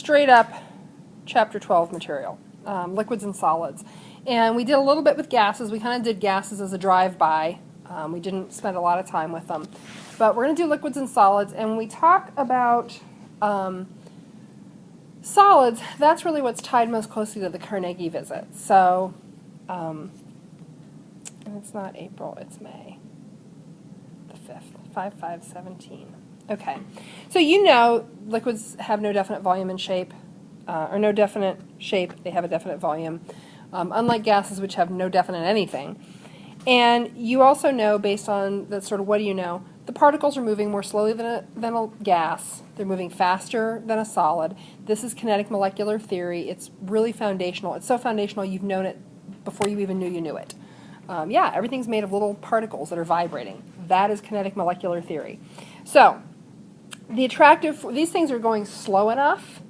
straight up Chapter 12 material, liquids and solids. And we did a little bit with gases. We kind of did gases as a drive-by. We didn't spend a lot of time with them. But we're going to do liquids and solids, and we talk about solids. That's really what's tied most closely to the Carnegie visit. So, and it's not April, it's May the 5th, 5/5/17. Okay, so you know liquids have no definite volume and shape, or no definite shape, they have a definite volume, unlike gases which have no definite anything. And you also know, based on the sort of what do you know, the particles are moving more slowly than a gas. They're moving faster than a solid. This is kinetic molecular theory. It's really foundational. It's so foundational you've known it before you even knew you knew it. Yeah, everything's made of little particles that are vibrating. That is kinetic molecular theory. So, these things are going slow enough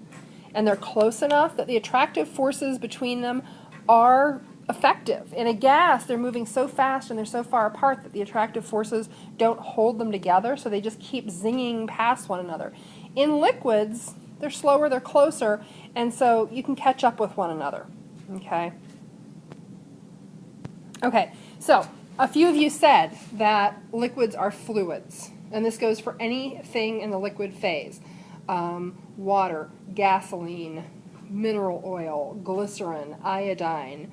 and they're close enough that the attractive forces between them are effective. In a gas, they're moving so fast and they're so far apart that the attractive forces don't hold them together, so they just keep zinging past one another. In liquids, they're slower, they're closer, and so you can catch up with one another. Okay? Okay, so a few of you said that liquids are fluids, and this goes for anything in the liquid phase. Water, gasoline, mineral oil, glycerin, iodine,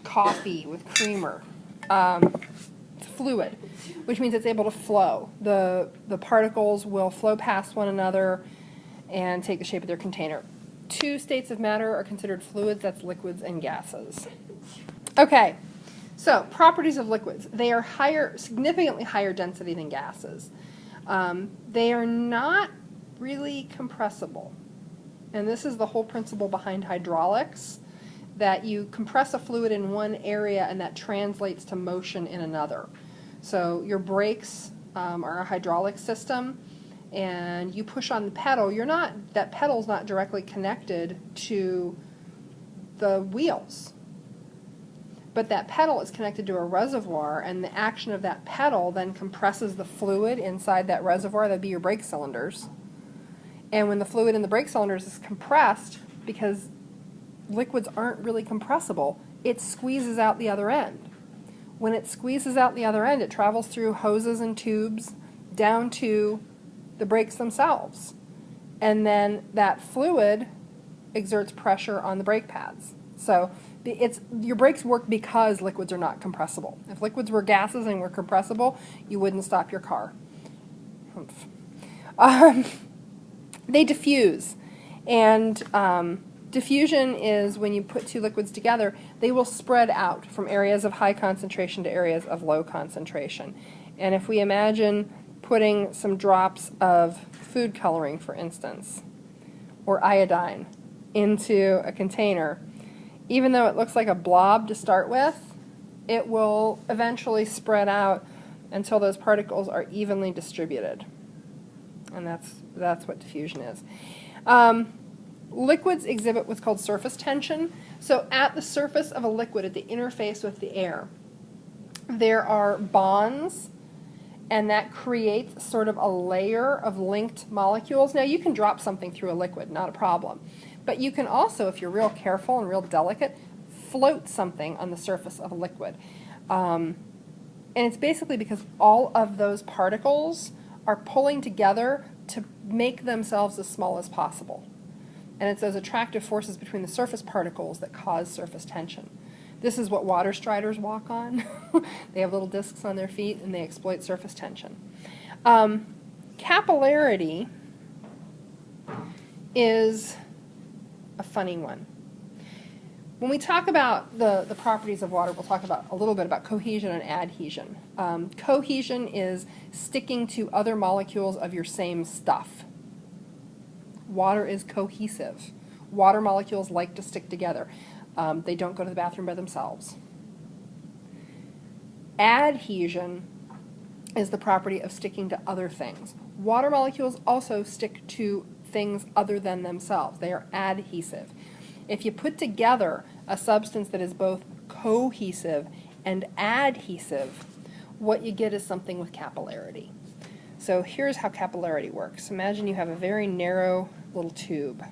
coffee with creamer. It's fluid, which means it's able to flow. The particles will flow past one another and take the shape of their container. Two states of matter are considered fluids, that's liquids and gases. Okay, so properties of liquids. They are significantly higher density than gases. They are not really compressible. And this is the whole principle behind hydraulics, that you compress a fluid in one area and that translates to motion in another. So your brakes are a hydraulic system, and you push on the pedal. That pedal's not directly connected to the wheels, but that pedal is connected to a reservoir, and the action of that pedal then compresses the fluid inside that reservoir. That'd be your brake cylinders. And when the fluid in the brake cylinders is compressed, because liquids aren't really compressible, it squeezes out the other end. When it squeezes out the other end, it travels through hoses and tubes down to the brakes themselves. And then that fluid exerts pressure on the brake pads. So your brakes work because liquids are not compressible. If liquids were gases and were compressible, you wouldn't stop your car. They diffuse, and diffusion is when you put two liquids together, they will spread out from areas of high concentration to areas of low concentration. And if we imagine putting some drops of food coloring, for instance, or iodine into a container, even though it looks like a blob to start with, it will eventually spread out until those particles are evenly distributed. And that's what diffusion is. Liquids exhibit what's called surface tension. So at the surface of a liquid, at the interface with the air, there are bonds, and that creates sort of a layer of linked molecules. Now, you can drop something through a liquid, not a problem. But you can also, if you're real careful and real delicate, float something on the surface of a liquid. And it's basically because all of those particles are pulling together to make themselves as small as possible. And it's those attractive forces between the surface particles that cause surface tension. This is what water striders walk on. They have little discs on their feet, and they exploit surface tension. Capillarity is a funny one. When we talk about the properties of water, we'll talk about a little bit about cohesion and adhesion. Cohesion is sticking to other molecules of your same stuff. Water is cohesive. Water molecules like to stick together. They don't go to the bathroom by themselves. Adhesion is the property of sticking to other things. Water molecules also stick to things other than themselves. They are adhesive. If you put together a substance that is both cohesive and adhesive, what you get is something with capillarity. So here's how capillarity works. Imagine you have a very narrow little tube.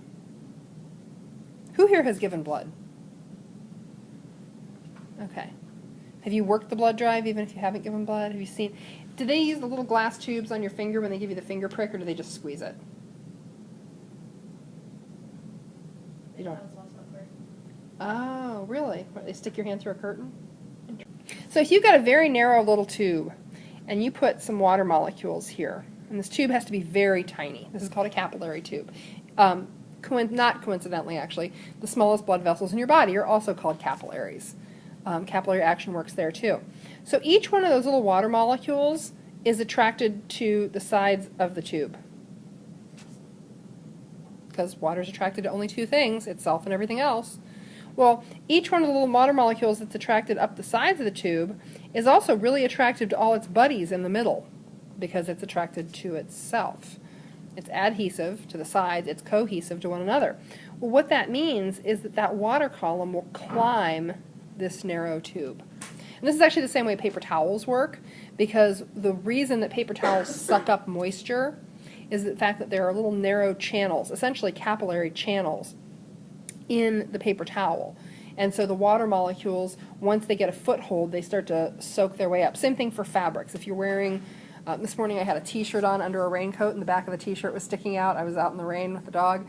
Who here has given blood? Okay. Have you worked the blood drive even if you haven't given blood? Have you seen? Do they use the little glass tubes on your finger when they give you the finger prick, or do they just squeeze it? You don't. Oh, really? What, they stick your hand through a curtain? So if you've got a very narrow little tube and you put some water molecules here, and this tube has to be very tiny. This is called a capillary tube. Not coincidentally, actually, the smallest blood vessels in your body are also called capillaries. Capillary action works there too. So each one of those little water molecules is attracted to the sides of the tube. Because water is attracted to only two things, itself and everything else. Well, each one of the little water molecules that's attracted up the sides of the tube is also really attractive to all its buddies in the middle, because it's attracted to itself. It's adhesive to the sides, it's cohesive to one another. Well, what that means is that that water column will climb this narrow tube. And this is actually the same way paper towels work, because the reason that paper towels suck up moisture is the fact that there are little narrow channels, essentially capillary channels, in the paper towel. And so the water molecules, once they get a foothold, they start to soak their way up. Same thing for fabrics. If you're wearing, this morning I had a t-shirt on under a raincoat and the back of the t-shirt was sticking out. I was out in the rain with the dog.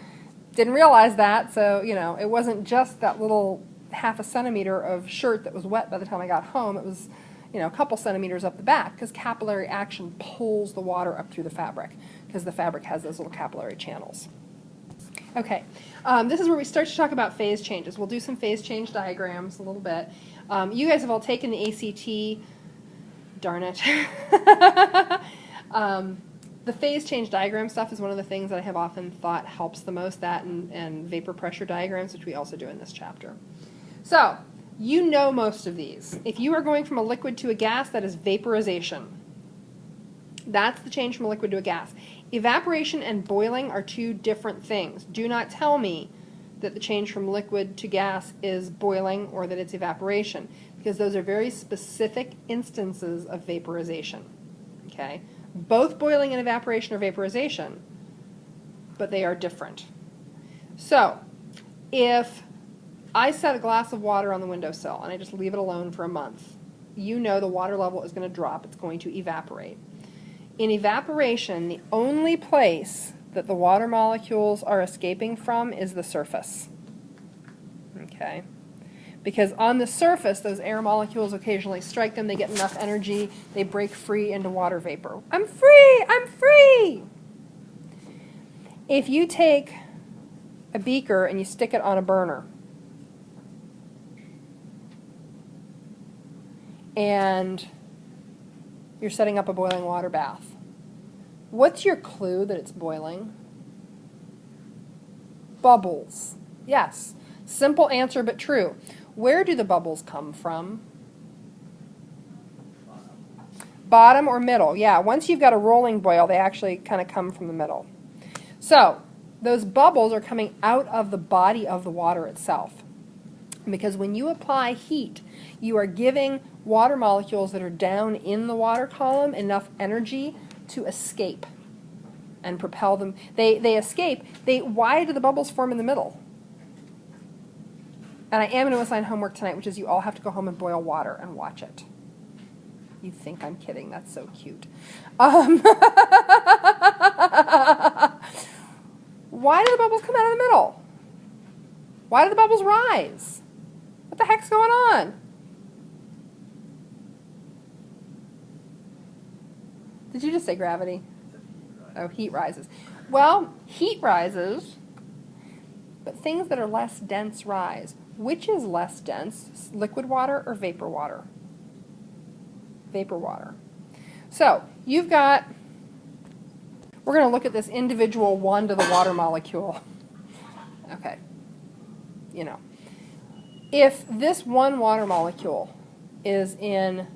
Didn't realize that, so it wasn't just that little half a centimeter of shirt that was wet by the time I got home. It was a couple centimeters up the back, because capillary action pulls the water up through the fabric, because the fabric has those little capillary channels. Okay, this is where we start to talk about phase changes. We'll do some phase change diagrams a little bit. You guys have all taken the ACT, darn it. The phase change diagram stuff is one of the things that I have often thought helps the most, that and vapor pressure diagrams, which we also do in this chapter. So, you know most of these. If you are going from a liquid to a gas, that is vaporization. That's the change from a liquid to a gas. Evaporation and boiling are two different things. Do not tell me that the change from liquid to gas is boiling or that it's evaporation, because those are very specific instances of vaporization. Okay? Both boiling and evaporation are vaporization, but they are different. So, if I set a glass of water on the windowsill and I just leave it alone for a month, you know the water level is going to drop. It's going to evaporate. In evaporation, the only place that the water molecules are escaping from is the surface. Okay? Because on the surface, those air molecules occasionally strike them, they get enough energy, they break free into water vapor. I'm free! I'm free! If you take a beaker and you stick it on a burner, and you're setting up a boiling water bath, what's your clue that it's boiling? Bubbles. Yes. Simple answer, but true. Where do the bubbles come from? Bottom or middle? Yeah, once you've got a rolling boil, they actually kind of come from the middle. So, those bubbles are coming out of the body of the water itself. Because when you apply heat, you are giving water molecules that are down in the water column enough energy to escape and propel them. They escape. Why do the bubbles form in the middle? And I am going to assign homework tonight, which is you all have to go home and boil water and watch it. You think I'm kidding. That's so cute. Why do the bubbles come out of the middle? Why do the bubbles rise? What the heck's going on? Did you just say gravity? Oh, heat rises. Well, heat rises, but things that are less dense rise. Which is less dense, liquid water or vapor water? Vapor water. So, we're going to look at this individual one to the water molecule. Okay. If this one water molecule is in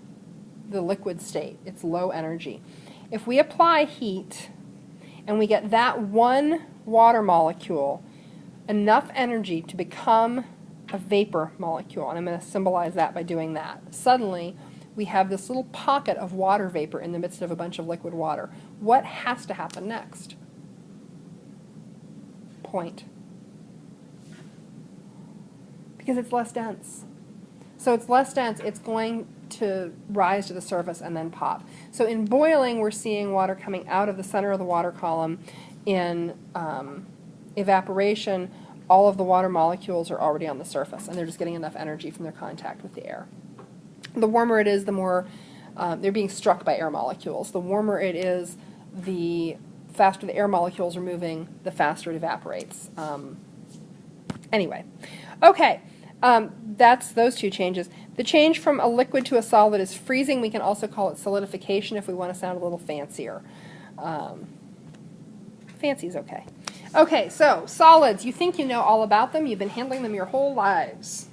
the liquid state, it's low energy. If we apply heat and we get that one water molecule enough energy to become a vapor molecule, and I'm going to symbolize that by doing that, suddenly we have this little pocket of water vapor in the midst of a bunch of liquid water. What has to happen next? Point. Because it's less dense. So it's less dense, it's going to rise to the surface and then pop. So in boiling, we're seeing water coming out of the center of the water column. In evaporation, all of the water molecules are already on the surface, and they're just getting enough energy from their contact with the air. The warmer it is, the more they're being struck by air molecules. The warmer it is, the faster the air molecules are moving, the faster it evaporates. Anyway, okay, that's those two changes. The change from a liquid to a solid is freezing. We can also call it solidification if we want to sound a little fancier. Fancy's okay. Okay, so solids. You think you know all about them. You've been handling them your whole lives.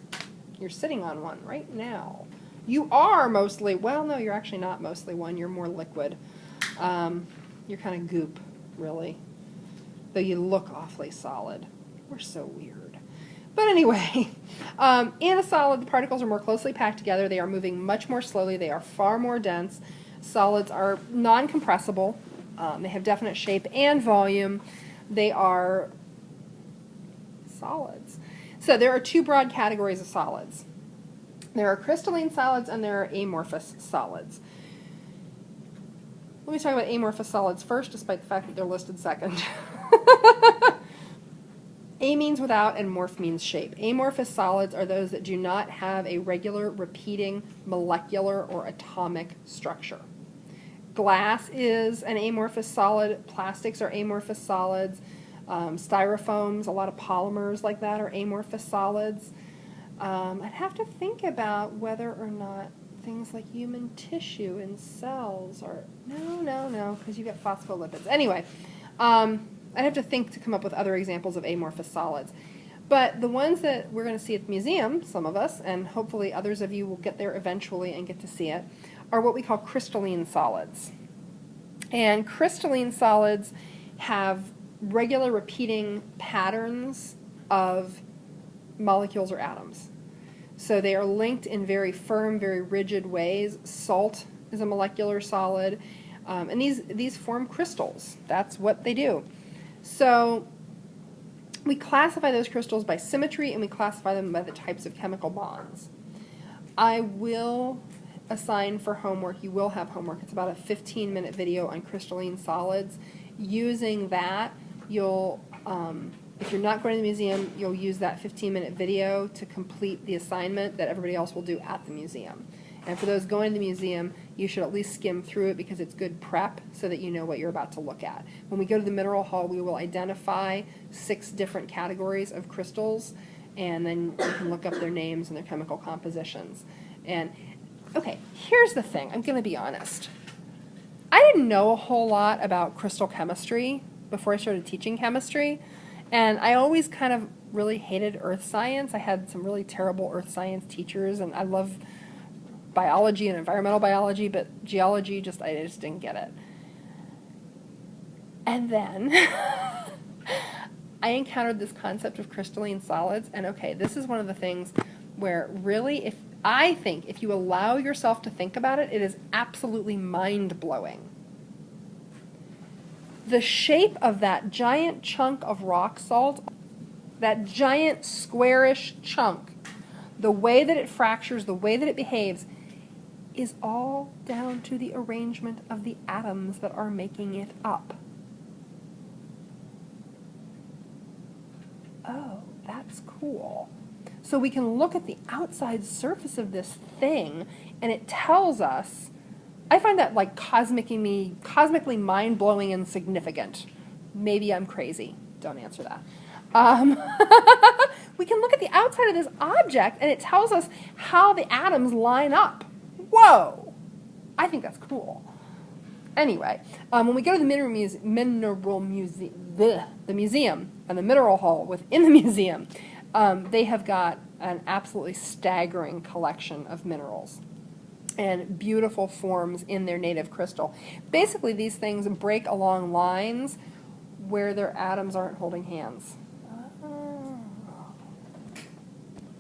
You're sitting on one right now. You are mostly, well, no, you're actually not mostly one. You're more liquid. You're kind of goop, really. Though you look awfully solid. We're so weird. But anyway, in a solid, the particles are more closely packed together. They are moving much more slowly. They are far more dense. Solids are non-compressible. They have definite shape and volume. They are solids. So there are two broad categories of solids. There are crystalline solids and there are amorphous solids. Let me talk about amorphous solids first, despite the fact that they're listed second. A means without and morph means shape. Amorphous solids are those that do not have a regular, repeating, molecular or atomic structure. Glass is an amorphous solid. Plastics are amorphous solids. Styrofoams, a lot of polymers like that are amorphous solids. I'd have to think about whether or not things like human tissue and cells are... No, because you get phospholipids. Anyway, I'd have to think to come up with other examples of amorphous solids. But the ones that we're going to see at the museum, some of us, and hopefully others of you will get there eventually and get to see it, are what we call crystalline solids. And crystalline solids have regular repeating patterns of molecules or atoms. So they are linked in very firm, very rigid ways. Salt is a molecular solid, and these form crystals. That's what they do. So we classify those crystals by symmetry, and we classify them by the types of chemical bonds. I will assign for homework, you will have homework, it's about a 15-minute video on crystalline solids. Using that, you'll, if you're not going to the museum, you'll use that 15-minute video to complete the assignment that everybody else will do at the museum. And for those going to the museum, you should at least skim through it because it's good prep so that you know what you're about to look at. When we go to the mineral hall, we will identify 6 different categories of crystals, and then you can look up their names and their chemical compositions. And okay, here's the thing. I'm going to be honest. I didn't know a whole lot about crystal chemistry before I started teaching chemistry, and I always kind of really hated earth science. I had some really terrible earth science teachers, and I love biology and environmental biology, but geology, I just didn't get it. And then I encountered this concept of crystalline solids, and okay, this is one of the things where really, I think if you allow yourself to think about it, it is absolutely mind-blowing. The shape of that giant chunk of rock salt, that giant squarish chunk, the way that it fractures, the way that it behaves, is all down to the arrangement of the atoms that are making it up. Oh, that's cool. So we can look at the outside surface of this thing, and it tells us, I find that like cosmically mind-blowing and significant. Maybe I'm crazy. Don't answer that. We can look at the outside of this object, and it tells us how the atoms line up. Whoa! I think that's cool. Anyway, when we go to the museum and the mineral hall within the museum, they have got an absolutely staggering collection of minerals and beautiful forms in their native crystal. Basically, these things break along lines where their atoms aren't holding hands.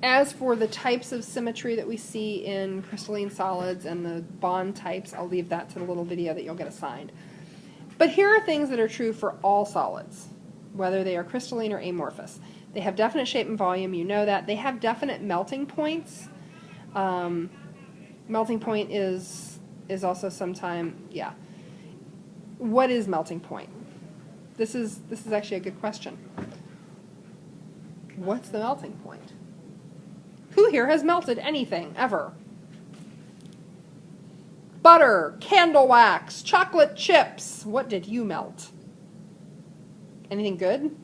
As for the types of symmetry that we see in crystalline solids and the bond types, I'll leave that to the little video that you'll get assigned. But here are things that are true for all solids, whether they are crystalline or amorphous. They have definite shape and volume, you know that. They have definite melting points. Melting point is also sometime, yeah. What is melting point? This is actually a good question. What's the melting point? Who here has melted anything, ever? Butter, candle wax, chocolate chips. What did you melt? Anything good?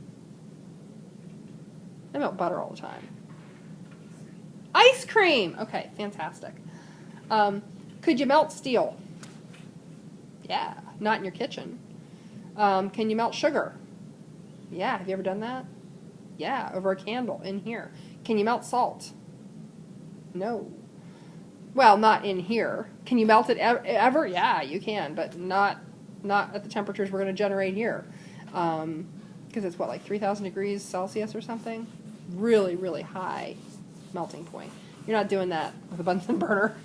I melt butter all the time. Ice cream! Okay, fantastic. Could you melt steel? Yeah, not in your kitchen. Can you melt sugar? Yeah, have you ever done that? Yeah, over a candle in here. Can you melt salt? No. Well, not in here. Can you melt it ever? Yeah, you can, but not at the temperatures we're going to generate here. Because it's what, like 3,000 degrees Celsius or something? Really, really high melting point. You're not doing that with a Bunsen burner.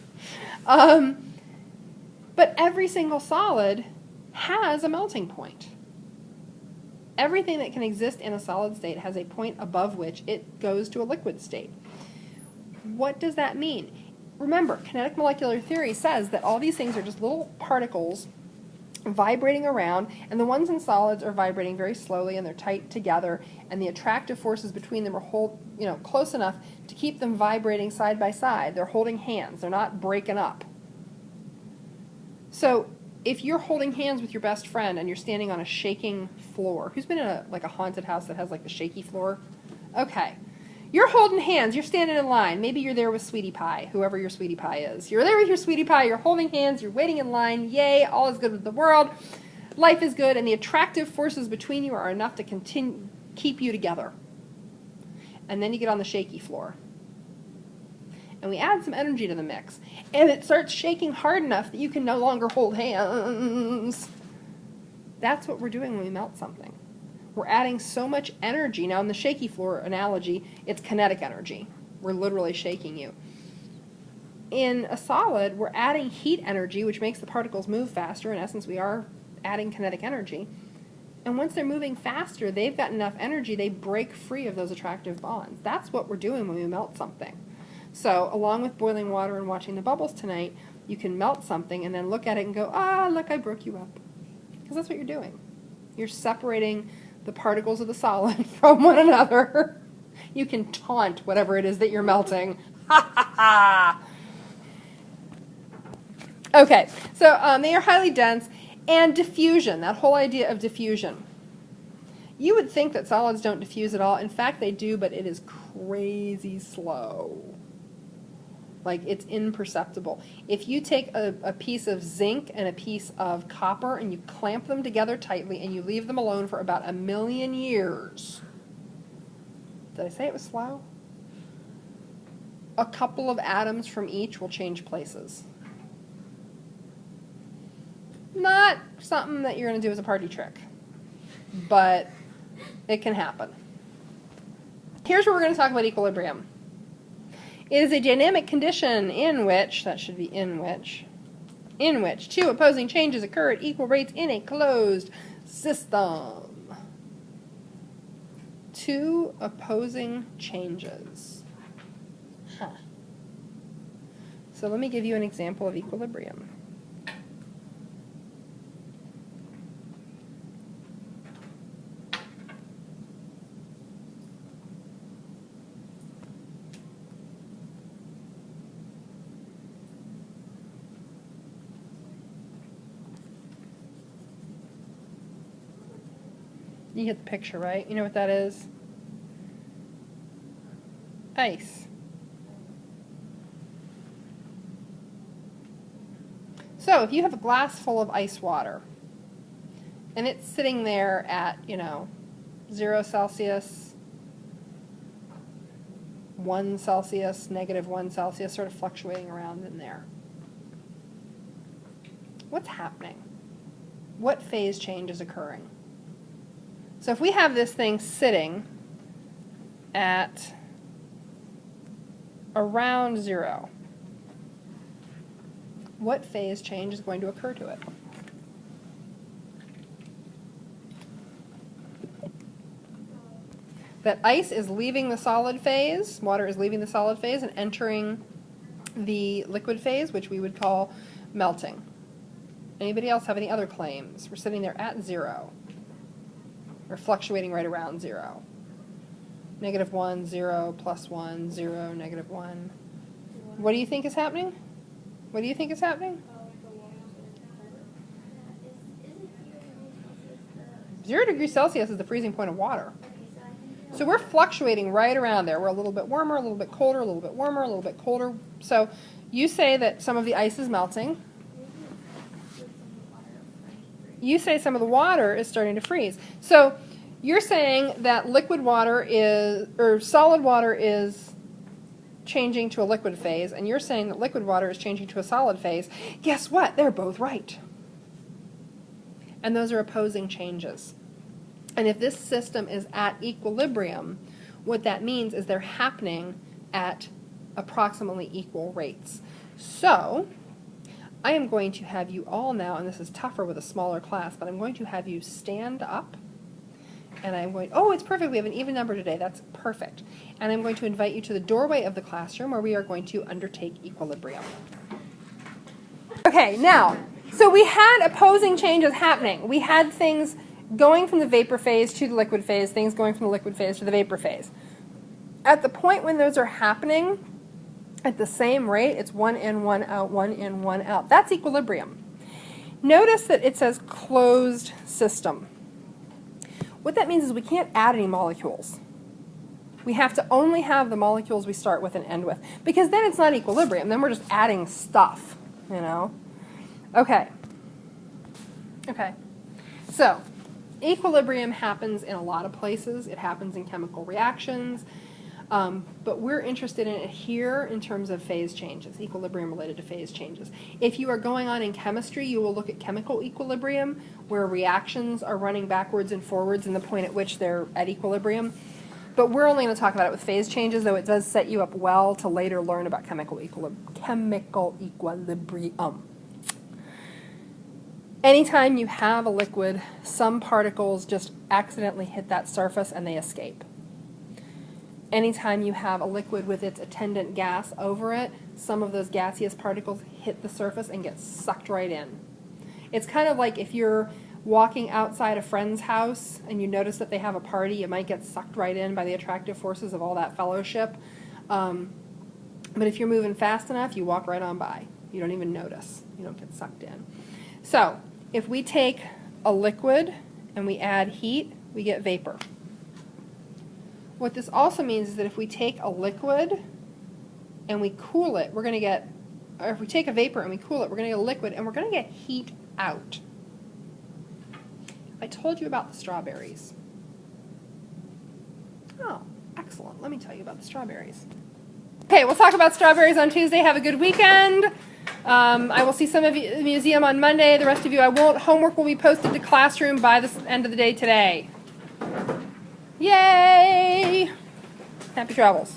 But every single solid has a melting point. Everything that can exist in a solid state has a point above which it goes to a liquid state. What does that mean? Remember, kinetic molecular theory says that all these things are just little particles vibrating around, and the ones in solids are vibrating very slowly, and they're tight together, and the attractive forces between them are close enough to keep them vibrating side by side. They're holding hands. They're not breaking up. So if you're holding hands with your best friend and you're standing on a shaking floor, who's been in a haunted house that has like the shaky floor? Okay. You're holding hands, you're standing in line, maybe you're there with Sweetie Pie, whoever your Sweetie Pie is. You're there with your Sweetie Pie, you're holding hands, you're waiting in line, yay, all is good with the world, life is good, and the attractive forces between you are enough to keep you together. And then you get on the shaky floor. And we add some energy to the mix, and it starts shaking hard enough that you can no longer hold hands. That's what we're doing when we melt something. We're adding so much energy. Now, in the shaky floor analogy, it's kinetic energy. We're literally shaking you. In a solid, we're adding heat energy, which makes the particles move faster. In essence, we are adding kinetic energy. And once they're moving faster, they've got enough energy, they break free of those attractive bonds. That's what we're doing when we melt something. So, along with boiling water and watching the bubbles tonight, you can melt something and then look at it and go, ah, look, I broke you up. Because that's what you're doing. You're separating the particles of the solid from one another. You can taunt whatever it is that you're melting. Ha ha ha! Okay, so they are highly dense, and diffusion, that whole idea of diffusion. You would think that solids don't diffuse at all. In fact, they do, but it is crazy slow. Like, it's imperceptible. If you take a piece of zinc and a piece of copper and you clamp them together tightly and you leave them alone for about 1,000,000 years, did I say it was slow? A couple of atoms from each will change places. Not something that you're going to do as a party trick, but it can happen. Here's where we're going to talk about equilibrium. It is a dynamic condition in which, that should be in which two opposing changes occur at equal rates in a closed system. Two opposing changes. Huh. So let me give you an example of equilibrium. You get the picture, right? You know what that is? Ice. So if you have a glass full of ice water, and it's sitting there at, 0 Celsius, 1 Celsius, -1 Celsius, sort of fluctuating around in there, what's happening? What phase change is occurring? So if we have this thing sitting at around 0, what phase change is going to occur to it? that ice is leaving the solid phase, water is leaving the solid phase and entering the liquid phase, which we would call melting. Anybody else have any other claims? We're sitting there at 0. We're fluctuating right around 0. -1, 0, +1, 0, -1. What do you think is happening? What do you think is happening? 0 degrees Celsius is the freezing point of water. So we're fluctuating right around there. We're a little bit warmer, a little bit colder, a little bit warmer, a little bit colder. So you say that some of the ice is melting. You say some of the water is starting to freeze. So you're saying that liquid water is, or solid water is changing to a liquid phase, and you're saying that liquid water is changing to a solid phase. Guess what? They're both right. And those are opposing changes. And if this system is at equilibrium, what that means is they're happening at approximately equal rates. So I am going to have you all now, and this is tougher with a smaller class, but I'm going to have you stand up. And I'm going, oh, it's perfect. We have an even number today. That's perfect. And I'm going to invite you to the doorway of the classroom where we are going to undertake equilibrium. Okay, now, so we had opposing changes happening. We had things going from the vapor phase to the liquid phase, things going from the liquid phase to the vapor phase. At the point when those are happening at the same rate, it's 1 in, 1 out, 1 in, 1 out. That's equilibrium. Notice that it says closed system. What that means is we can't add any molecules. We have to only have the molecules we start with and end with, because then it's not equilibrium. Then we're just adding stuff, you know? Okay. Okay. So equilibrium happens in a lot of places. It happens in chemical reactions. But we're interested in it here in terms of phase changes, equilibrium related to phase changes. If you are going on in chemistry, you will look at chemical equilibrium, where reactions are running backwards and forwards and the point at which they're at equilibrium. But we're only going to talk about it with phase changes, though it does set you up well to later learn about chemical equilibrium. Anytime you have a liquid, some particles just accidentally hit that surface and they escape. Anytime you have a liquid with its attendant gas over it, some of those gaseous particles hit the surface and get sucked right in. It's kind of like if you're walking outside a friend's house and you notice that they have a party, you might get sucked right in by the attractive forces of all that fellowship. But if you're moving fast enough, you walk right on by. You don't even notice. You don't get sucked in. So if we take a liquid and we add heat, we get vapor. What this also means is that if we take a liquid and we cool it, we're going to get, or if we take a vapor and we cool it, we're going to get a liquid and we're going to get heat out. I told you about the strawberries. Oh, excellent. Let me tell you about the strawberries. Okay, we'll talk about strawberries on Tuesday. Have a good weekend. I will see some of you at the museum on Monday. The rest of you I won't. Homework will be posted to classroom by the end of the day today. Yay! Happy travels.